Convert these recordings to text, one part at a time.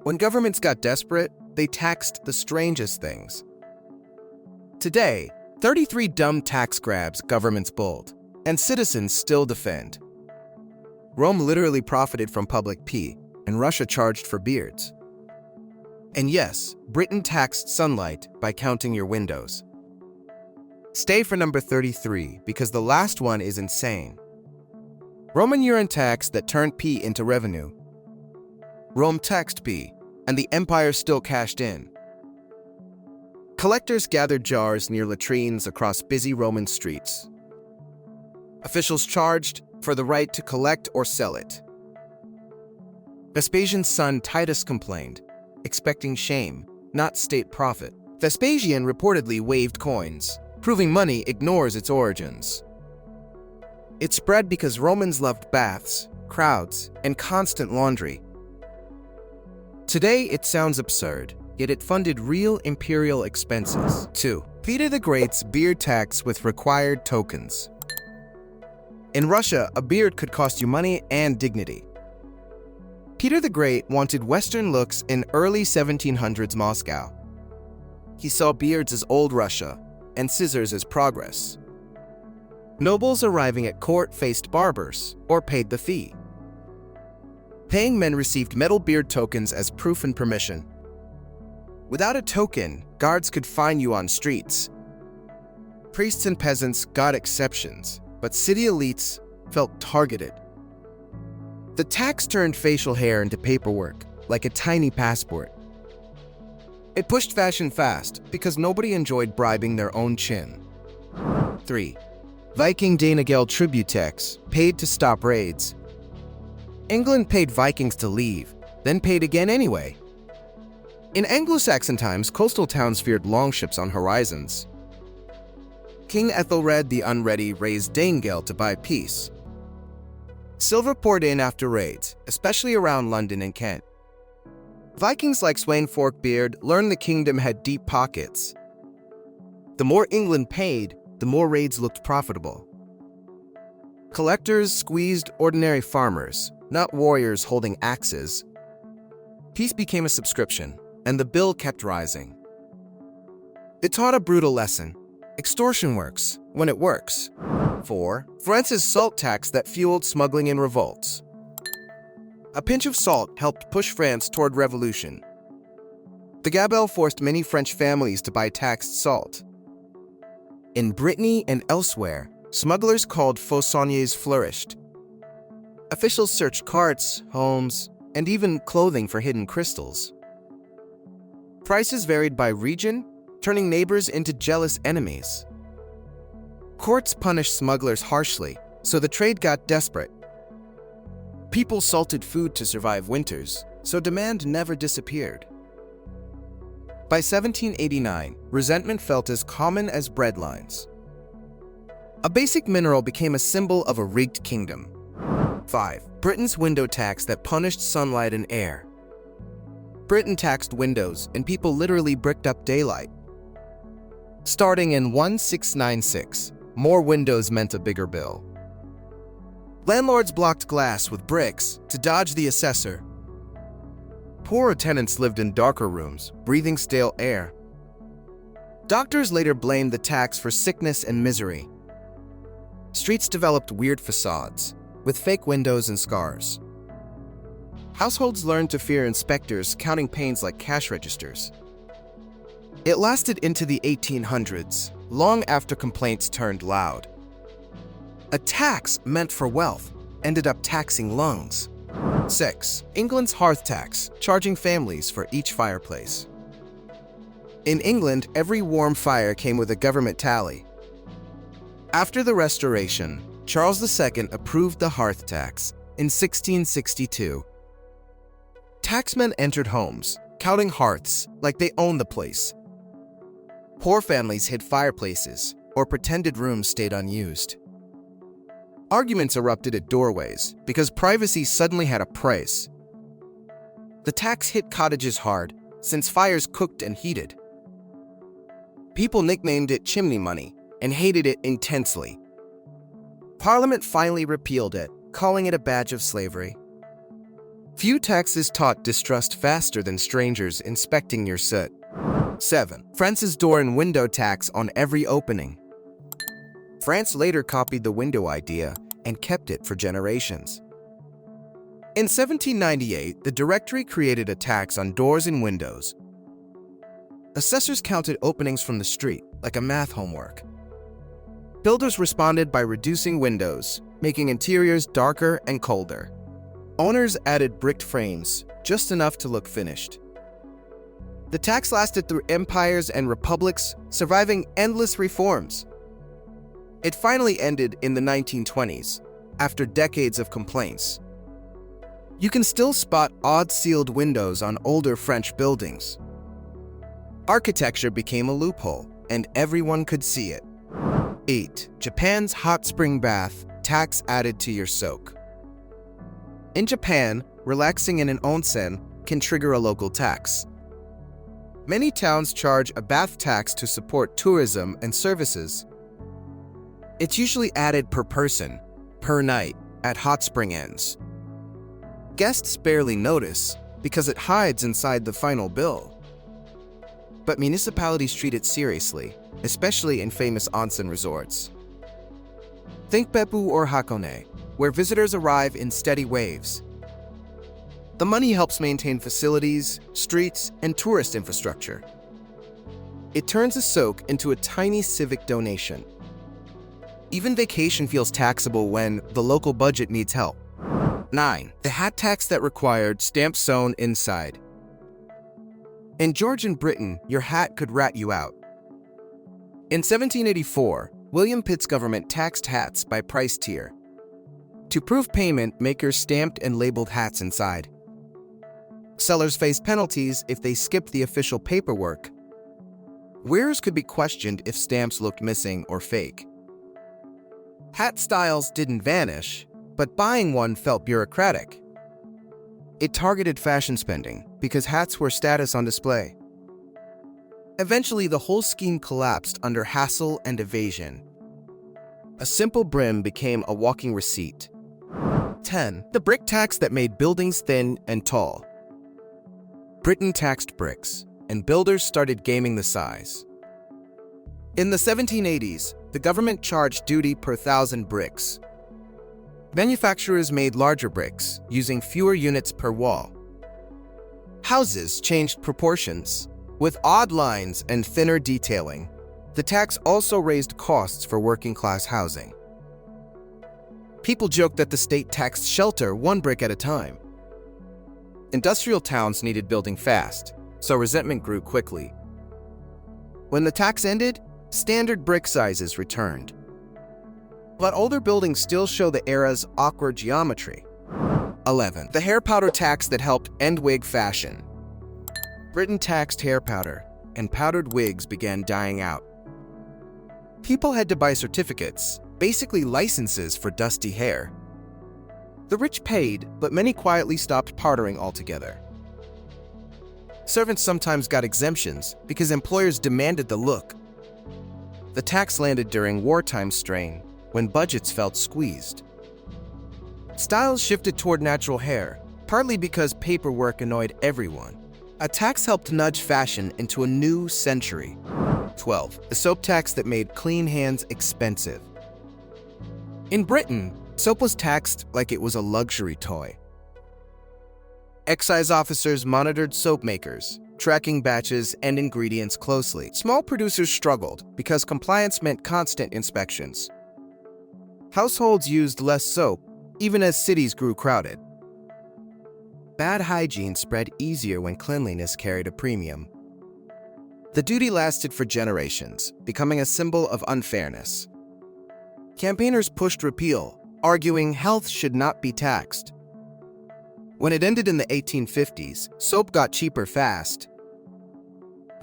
When governments got desperate, they taxed the strangest things. Today, 33 dumb tax grabs governments bold, and citizens still defend. Rome literally profited from public pee, and Russia charged for beards. And yes, Britain taxed sunlight by counting your windows. Stay for number 33 because the last one is insane. Roman urine tax that turned pee into revenue. Rome taxed pee, and the empire still cashed in. Collectors gathered jars near latrines across busy Roman streets. Officials charged for the right to collect or sell it. Vespasian's son Titus complained, expecting shame, not state profit. Vespasian reportedly waived coins, proving money ignores its origins. It spread because Romans loved baths, crowds, and constant laundry. Today, it sounds absurd, yet it funded real imperial expenses. 2. Peter the Great's beard tax with required tokens. In Russia, a beard could cost you money and dignity. Peter the Great wanted Western looks in early 1700s Moscow. He saw beards as old Russia and scissors as progress. Nobles arriving at court faced barbers or paid the fee. Paying men received metal beard tokens as proof and permission. Without a token, guards could fine you on streets. Priests and peasants got exceptions, but city elites felt targeted. The tax turned facial hair into paperwork, like a tiny passport. It pushed fashion fast because nobody enjoyed bribing their own chin. 3. Viking Danegeld tribute tax, paid to stop raids. England paid Vikings to leave, then paid again anyway. In Anglo-Saxon times, coastal towns feared longships on horizons. King Ethelred the Unready raised Danegeld to buy peace. Silver poured in after raids, especially around London and Kent. Vikings like Sweyn Forkbeard learned the kingdom had deep pockets. The more England paid, the more raids looked profitable. Collectors squeezed ordinary farmers, not warriors holding axes. Peace became a subscription, and the bill kept rising. It taught a brutal lesson. Extortion works when it works. 4. France's salt tax that fueled smuggling and revolts. A pinch of salt helped push France toward revolution. The gabelle forced many French families to buy taxed salt. In Brittany and elsewhere, smugglers called fauconniers flourished. Officials searched carts, homes, and even clothing for hidden crystals. Prices varied by region, turning neighbors into jealous enemies. Courts punished smugglers harshly, so the trade got desperate. People salted food to survive winters, so demand never disappeared. By 1789, resentment felt as common as bread lines. A basic mineral became a symbol of a rigged kingdom. 5. Britain's window tax that punished sunlight and air. Britain taxed windows, and people literally bricked up daylight. Starting in 1696, more windows meant a bigger bill. Landlords blocked glass with bricks to dodge the assessor. Poorer tenants lived in darker rooms, breathing stale air. Doctors later blamed the tax for sickness and misery. Streets developed weird facades, with fake windows and scars. Households learned to fear inspectors counting panes like cash registers. It lasted into the 1800s, long after complaints turned loud. A tax meant for wealth ended up taxing lungs. 6. England's hearth tax, charging families for each fireplace. In England, every warm fire came with a government tally. After the Restoration, Charles II approved the hearth tax in 1662. Taxmen entered homes, counting hearths like they owned the place. Poor families hid fireplaces or pretended rooms stayed unused. Arguments erupted at doorways because privacy suddenly had a price. The tax hit cottages hard since fires cooked and heated. People nicknamed it chimney money and hated it intensely. Parliament finally repealed it, calling it a badge of slavery. Few taxes taught distrust faster than strangers inspecting your soot. 7. France's door and window tax on every opening. France later copied the window idea and kept it for generations. In 1798, the Directory created a tax on doors and windows. Assessors counted openings from the street, like a math homework. Builders responded by reducing windows, making interiors darker and colder. Owners added bricked frames, just enough to look finished. The tax lasted through empires and republics, surviving endless reforms. It finally ended in the 1920s, after decades of complaints. You can still spot odd sealed windows on older French buildings. Architecture became a loophole, and everyone could see it. 8. Japan's hot spring bath, tax added to your soak. In Japan, relaxing in an onsen can trigger a local tax. Many towns charge a bath tax to support tourism and services. It's usually added per person, per night, at hot spring ends. Guests barely notice because it hides inside the final bill. But municipalities treat it seriously, especially in famous onsen resorts. Think Beppu or Hakone, where visitors arrive in steady waves. The money helps maintain facilities, streets, and tourist infrastructure. It turns a soak into a tiny civic donation. Even vacation feels taxable when the local budget needs help. 9. The hat tax that required stamps sewn inside. In Georgian Britain, your hat could rat you out. In 1784, William Pitt's government taxed hats by price tier. To prove payment, makers stamped and labeled hats inside. Sellers faced penalties if they skipped the official paperwork. Wearers could be questioned if stamps looked missing or fake. Hat styles didn't vanish, but buying one felt bureaucratic. It targeted fashion spending because hats were status on display. Eventually, the whole scheme collapsed under hassle and evasion. A simple brim became a walking receipt. 10. The brick tax that made buildings thin and tall. Britain taxed bricks, and builders started gaming the size. In the 1780s, the government charged duty per 1,000 bricks. Manufacturers made larger bricks, using fewer units per wall. Houses changed proportions, with odd lines and thinner detailing. The tax also raised costs for working-class housing. People joked that the state taxed shelter one brick at a time. Industrial towns needed building fast, so resentment grew quickly. When the tax ended, standard brick sizes returned. But older buildings still show the era's awkward geometry. 11. The hair powder tax that helped end wig fashion. Britain taxed hair powder, and powdered wigs began dying out. People had to buy certificates, basically licenses for dusty hair. The rich paid, but many quietly stopped powdering altogether. Servants sometimes got exemptions because employers demanded the look. The tax landed during wartime strain, when budgets felt squeezed. Styles shifted toward natural hair, partly because paperwork annoyed everyone. A tax helped nudge fashion into a new century. 12. The soap tax that made clean hands expensive. In Britain, soap was taxed like it was a luxury toy. Excise officers monitored soap makers, tracking batches and ingredients closely. Small producers struggled because compliance meant constant inspections. Households used less soap, even as cities grew crowded. Bad hygiene spread easier when cleanliness carried a premium. The duty lasted for generations, becoming a symbol of unfairness. Campaigners pushed repeal, arguing health should not be taxed. When it ended in the 1850s, soap got cheaper fast.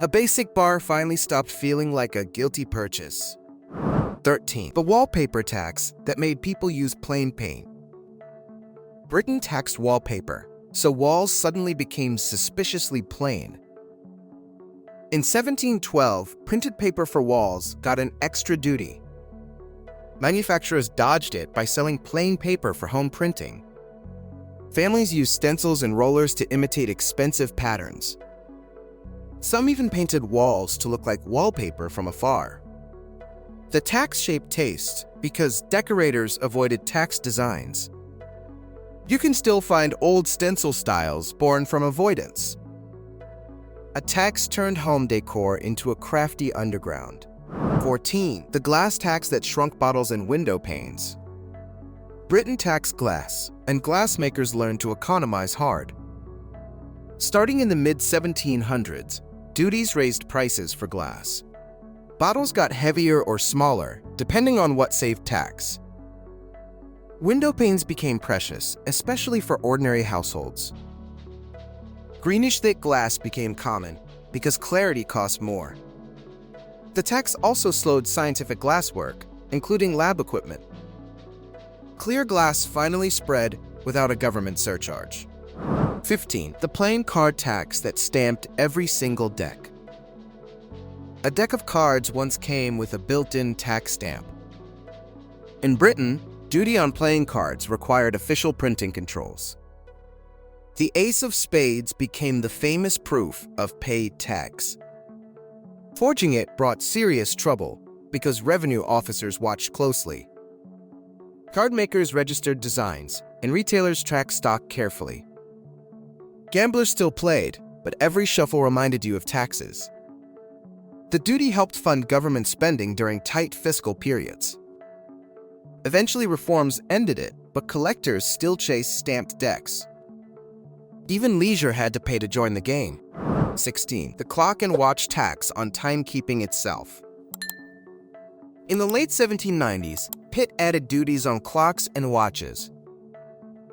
A basic bar finally stopped feeling like a guilty purchase. 13. The wallpaper tax that made people use plain paint. Britain taxed wallpaper, so walls suddenly became suspiciously plain. In 1712, printed paper for walls got an extra duty. Manufacturers dodged it by selling plain paper for home printing. Families used stencils and rollers to imitate expensive patterns. Some even painted walls to look like wallpaper from afar. The tax shaped taste because decorators avoided tax designs. You can still find old stencil styles born from avoidance. A tax turned home decor into a crafty underground. 14. The glass tax that shrunk bottles and window panes. Britain taxed glass, and glassmakers learned to economize hard. Starting in the mid-1700s, duties raised prices for glass. Bottles got heavier or smaller, depending on what saved tax. Window panes became precious, especially for ordinary households. Greenish thick glass became common because clarity cost more. The tax also slowed scientific glasswork, including lab equipment. Clear glass finally spread without a government surcharge. 15. The playing card tax that stamped every single deck. A deck of cards once came with a built-in tax stamp. In Britain, duty on playing cards required official printing controls. The ace of spades became the famous proof of paid tax. Forging it brought serious trouble because revenue officers watched closely. Card makers registered designs, and retailers tracked stock carefully. Gamblers still played, but every shuffle reminded you of taxes. The duty helped fund government spending during tight fiscal periods. Eventually, reforms ended it, but collectors still chased stamped decks. Even leisure had to pay to join the game. 16. The clock and watch tax on timekeeping itself. In the late 1790s, Pitt added duties on clocks and watches.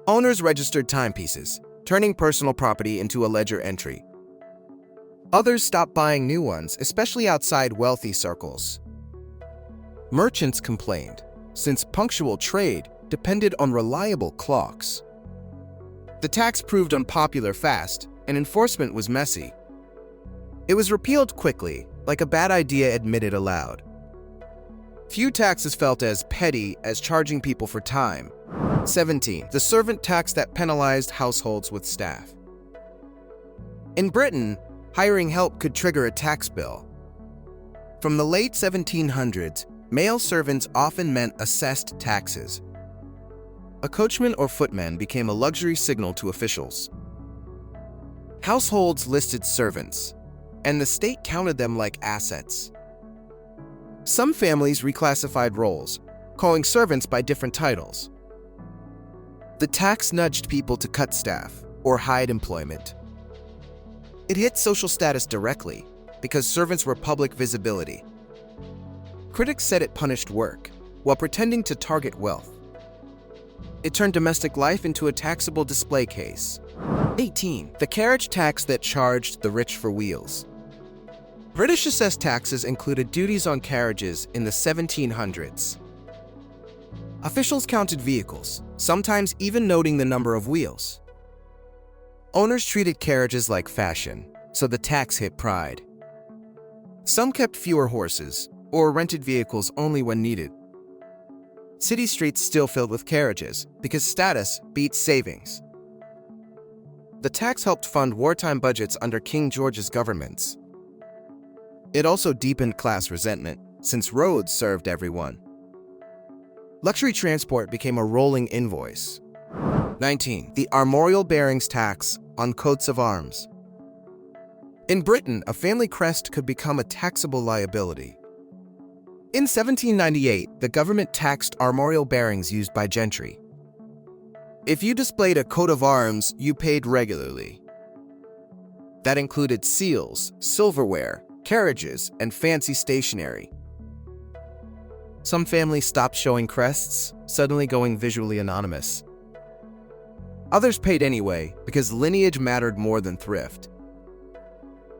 Owners registered timepieces, turning personal property into a ledger entry. Others stopped buying new ones, especially outside wealthy circles. Merchants complained, since punctual trade depended on reliable clocks. The tax proved unpopular fast, and enforcement was messy. It was repealed quickly, like a bad idea admitted aloud. Few taxes felt as petty as charging people for time. 17. The servant tax that penalized households with staff. In Britain, hiring help could trigger a tax bill. From the late 1700s, male servants often meant assessed taxes. A coachman or footman became a luxury signal to officials. Households listed servants, and the state counted them like assets. Some families reclassified roles, calling servants by different titles. The tax nudged people to cut staff or hide employment. It hit social status directly because servants were public visibility. Critics said it punished work while pretending to target wealth. It turned domestic life into a taxable display case. 18. The carriage tax that charged the rich for wheels. British assessed taxes included duties on carriages in the 1700s. Officials counted vehicles, sometimes even noting the number of wheels. Owners treated carriages like fashion, so the tax hit pride. Some kept fewer horses or rented vehicles only when needed. City streets still filled with carriages because status beat savings. The tax helped fund wartime budgets under King George's governments. It also deepened class resentment, since roads served everyone. Luxury transport became a rolling invoice. 19. The armorial bearings tax on coats of arms. In Britain, a family crest could become a taxable liability. In 1798, the government taxed armorial bearings used by gentry. If you displayed a coat of arms, you paid regularly. That included seals, silverware, carriages, and fancy stationery. Some families stopped showing crests, suddenly going visually anonymous. Others paid anyway because lineage mattered more than thrift.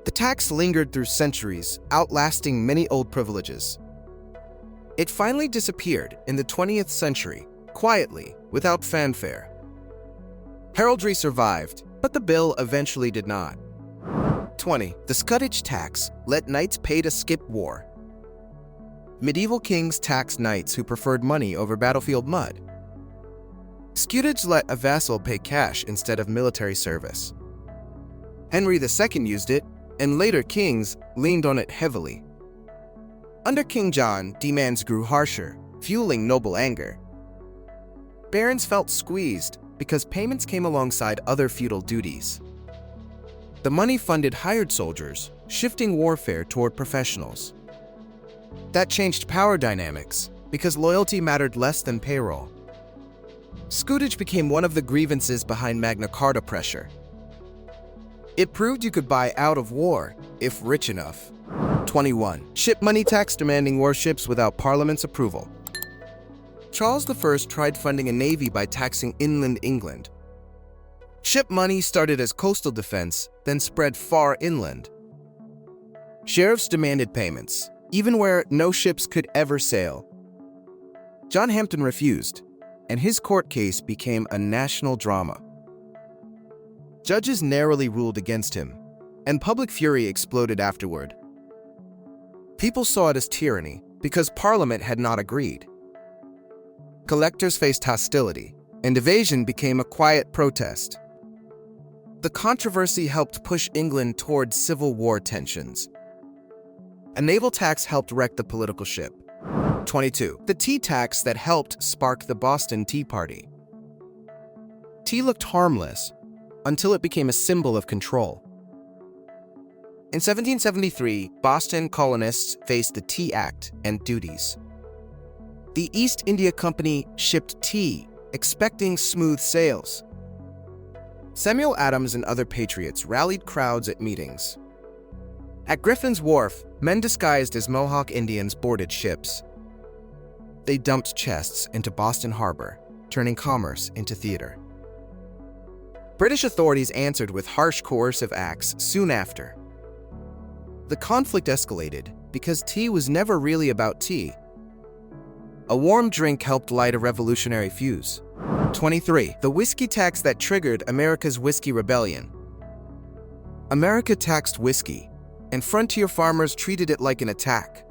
The tax lingered through centuries, outlasting many old privileges. It finally disappeared in the 20th century, quietly, without fanfare. Heraldry survived, but the bill eventually did not. 20. The scutage tax let knights pay to skip war. Medieval kings taxed knights who preferred money over battlefield mud. Scutage let a vassal pay cash instead of military service. Henry II used it, and later kings leaned on it heavily. Under King John, demands grew harsher, fueling noble anger. Barons felt squeezed because payments came alongside other feudal duties. The money funded hired soldiers, shifting warfare toward professionals. That changed power dynamics because loyalty mattered less than payroll. Scutage became one of the grievances behind Magna Carta pressure. It proved you could buy out of war if rich enough. 21. Ship money tax demanding warships without Parliament's approval. Charles I tried funding a navy by taxing inland England. Ship money started as coastal defense, then spread far inland. Sheriffs demanded payments, even where no ships could ever sail. John Hampden refused, and his court case became a national drama. Judges narrowly ruled against him, and public fury exploded afterward. People saw it as tyranny because Parliament had not agreed. Collectors faced hostility, and evasion became a quiet protest. The controversy helped push England toward civil war tensions. A naval tax helped wreck the political ship. 22. The tea tax that helped spark the Boston Tea Party. Tea looked harmless until it became a symbol of control. In 1773, Boston colonists faced the Tea Act and duties. The East India Company shipped tea, expecting smooth sales. Samuel Adams and other patriots rallied crowds at meetings. At Griffin's Wharf, men disguised as Mohawk Indians boarded ships. They dumped chests into Boston Harbor, turning commerce into theater. British authorities answered with harsh coercive acts soon after. The conflict escalated because tea was never really about tea. A warm drink helped light a revolutionary fuse. 23. The whiskey tax that triggered America's Whiskey Rebellion. America taxed whiskey, and frontier farmers treated it like an attack.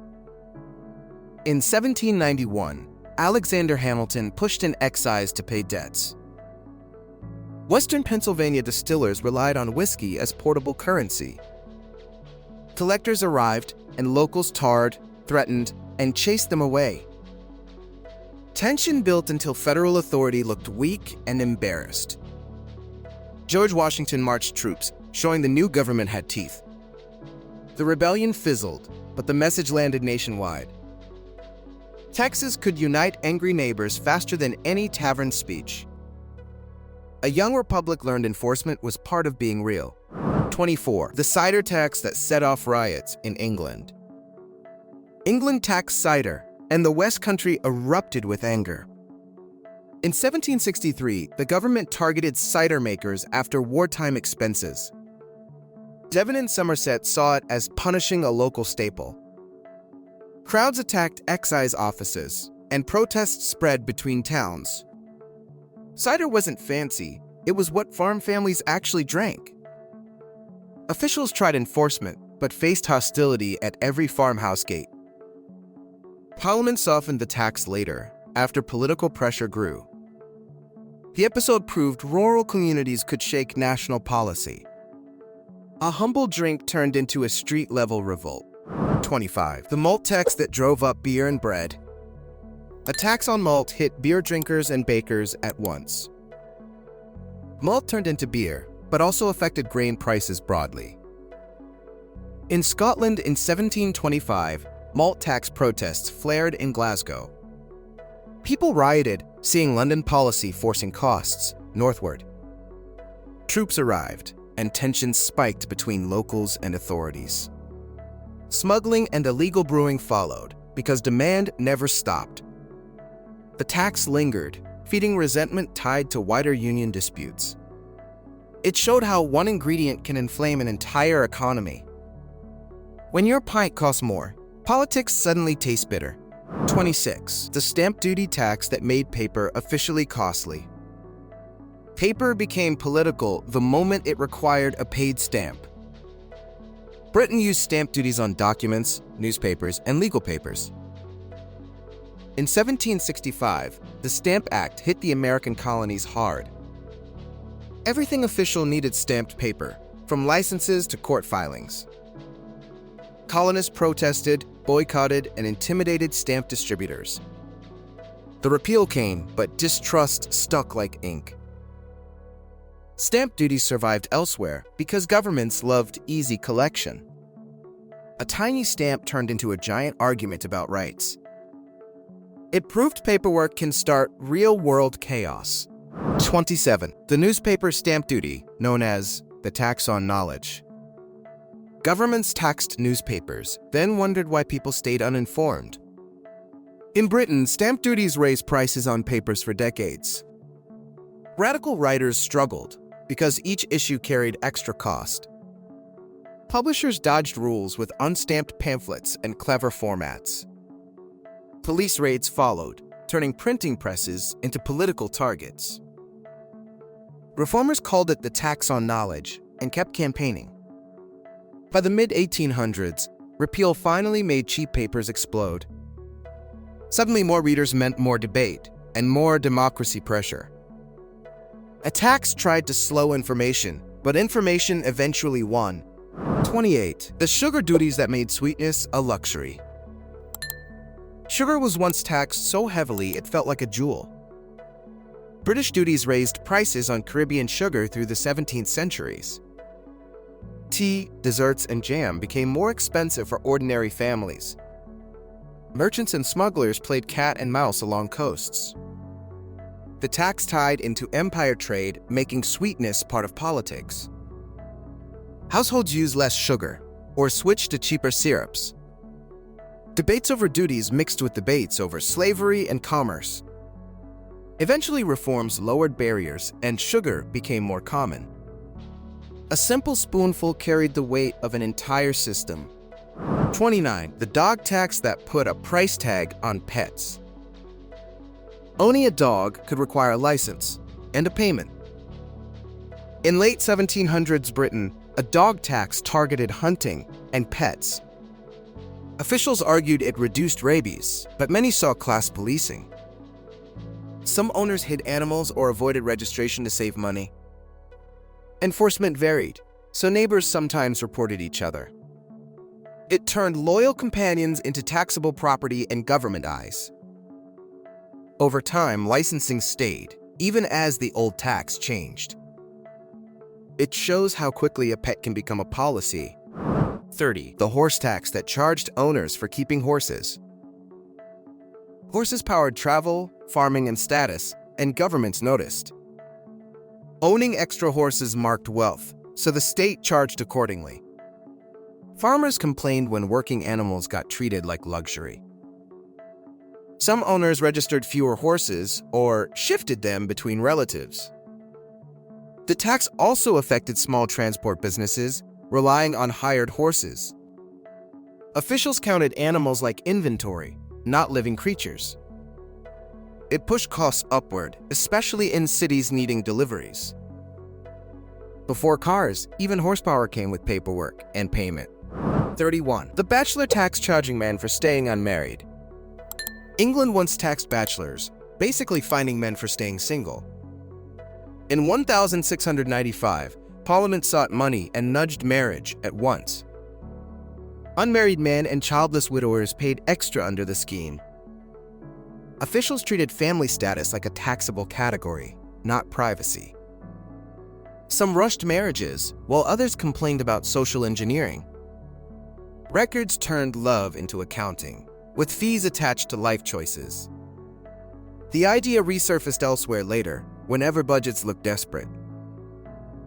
In 1791, Alexander Hamilton pushed an excise to pay debts. Western Pennsylvania distillers relied on whiskey as portable currency. Collectors arrived, and locals tarred, threatened, and chased them away. Tension built until federal authority looked weak and embarrassed. George Washington marched troops, showing the new government had teeth. The rebellion fizzled, but the message landed nationwide. Texas could unite angry neighbors faster than any tavern speech. A young republic learned enforcement was part of being real. 24. The cider tax that set off riots in England. England taxed cider, and the West Country erupted with anger. In 1763, the government targeted cider makers after wartime expenses. Devon and Somerset saw it as punishing a local staple. Crowds attacked excise offices, and protests spread between towns. Cider wasn't fancy, it was what farm families actually drank. Officials tried enforcement, but faced hostility at every farmhouse gate. Parliament softened the tax later, after political pressure grew. The episode proved rural communities could shake national policy. A humble drink turned into a street-level revolt. 25. The malt tax that drove up beer and bread. A tax on malt hit beer drinkers and bakers at once. Malt turned into beer, but also affected grain prices broadly. In Scotland in 1725, malt tax protests flared in Glasgow. People rioted, seeing London policy forcing costs northward. Troops arrived, and tensions spiked between locals and authorities. Smuggling and illegal brewing followed, because demand never stopped. The tax lingered, feeding resentment tied to wider union disputes. It showed how one ingredient can inflame an entire economy. When your pint costs more, politics suddenly taste bitter. 26. The stamp duty tax that made paper officially costly. Paper became political the moment it required a paid stamp. Britain used stamp duties on documents, newspapers, and legal papers. In 1765, the Stamp Act hit the American colonies hard. Everything official needed stamped paper, from licenses to court filings. Colonists protested, boycotted, and intimidated stamp distributors. The repeal came, but distrust stuck like ink. Stamp duties survived elsewhere because governments loved easy collection. A tiny stamp turned into a giant argument about rights. It proved paperwork can start real-world chaos. 27. The newspaper stamp duty, known as the tax on knowledge. Governments taxed newspapers, then wondered why people stayed uninformed. In Britain, stamp duties raised prices on papers for decades. Radical writers struggled because each issue carried extra cost. Publishers dodged rules with unstamped pamphlets and clever formats. Police raids followed, turning printing presses into political targets. Reformers called it the tax on knowledge and kept campaigning. By the mid-1800s, repeal finally made cheap papers explode. Suddenly, more readers meant more debate and more democracy pressure. A tax tried to slow information, but information eventually won. 28. The sugar duties that made sweetness a luxury. Sugar was once taxed so heavily it felt like a jewel. British duties raised prices on Caribbean sugar through the 17th centuries. Tea, desserts, and jam became more expensive for ordinary families. Merchants and smugglers played cat and mouse along coasts. The tax tied into empire trade, making sweetness part of politics. Households used less sugar or switched to cheaper syrups. Debates over duties mixed with debates over slavery and commerce. Eventually, reforms lowered barriers and sugar became more common. A simple spoonful carried the weight of an entire system. 29. The dog tax that put a price tag on pets. Owning a dog could require a license and a payment. In late 1700s Britain, a dog tax targeted hunting and pets. Officials argued it reduced rabies, but many saw class policing. Some owners hid animals or avoided registration to save money. Enforcement varied, so neighbors sometimes reported each other. It turned loyal companions into taxable property in government eyes. Over time, licensing stayed, even as the old tax changed. It shows how quickly a pet can become a policy. 30. The horse tax that charged owners for keeping horses. Horses powered travel, farming, and status, and governments noticed. Owning extra horses marked wealth, so the state charged accordingly. Farmers complained when working animals got treated like luxury. Some owners registered fewer horses or shifted them between relatives. The tax also affected small transport businesses, relying on hired horses. Officials counted animals like inventory, not living creatures. It pushed costs upward, especially in cities needing deliveries. Before cars, even horsepower came with paperwork and payment. 31. The bachelor tax charging men for staying unmarried. England once taxed bachelors, basically fining men for staying single. In 1695, Parliament sought money and nudged marriage at once. Unmarried men and childless widowers paid extra under the scheme. Officials treated family status like a taxable category, not privacy. Some rushed marriages, while others complained about social engineering. Records turned love into accounting, with fees attached to life choices. The idea resurfaced elsewhere later, whenever budgets look desperate.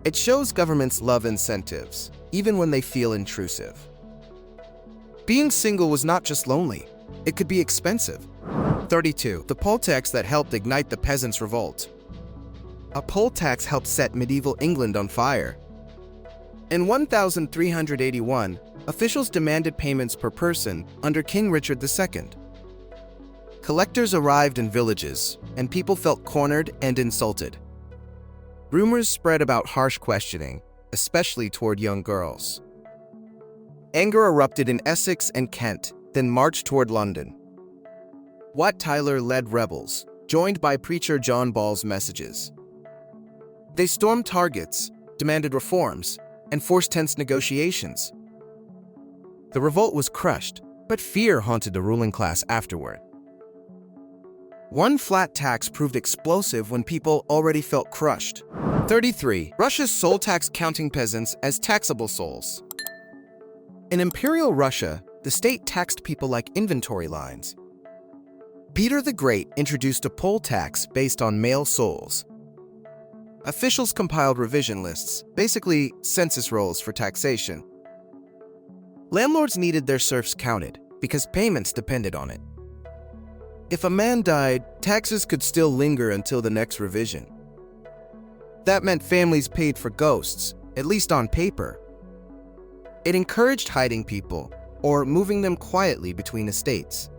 It shows governments love incentives, even when they feel intrusive. Being single was not just lonely, it could be expensive. 32. The poll tax that helped ignite the peasants' revolt. A poll tax helped set medieval England on fire. In 1381, officials demanded payments per person under King Richard II. Collectors arrived in villages, and people felt cornered and insulted. Rumors spread about harsh questioning, especially toward young girls. Anger erupted in Essex and Kent, then marched toward London. Wat Tyler led rebels, joined by preacher John Ball's messages. They stormed targets, demanded reforms, and forced tense negotiations. The revolt was crushed, but fear haunted the ruling class afterward. One flat tax proved explosive when people already felt crushed. 33. Russia's soul tax counting peasants as taxable souls. In Imperial Russia, the state taxed people like inventory lines. Peter the Great introduced a poll tax based on male souls. Officials compiled revision lists, basically census rolls for taxation. Landlords needed their serfs counted because payments depended on it. If a man died, taxes could still linger until the next revision. That meant families paid for ghosts, at least on paper. It encouraged hiding people or moving them quietly between estates.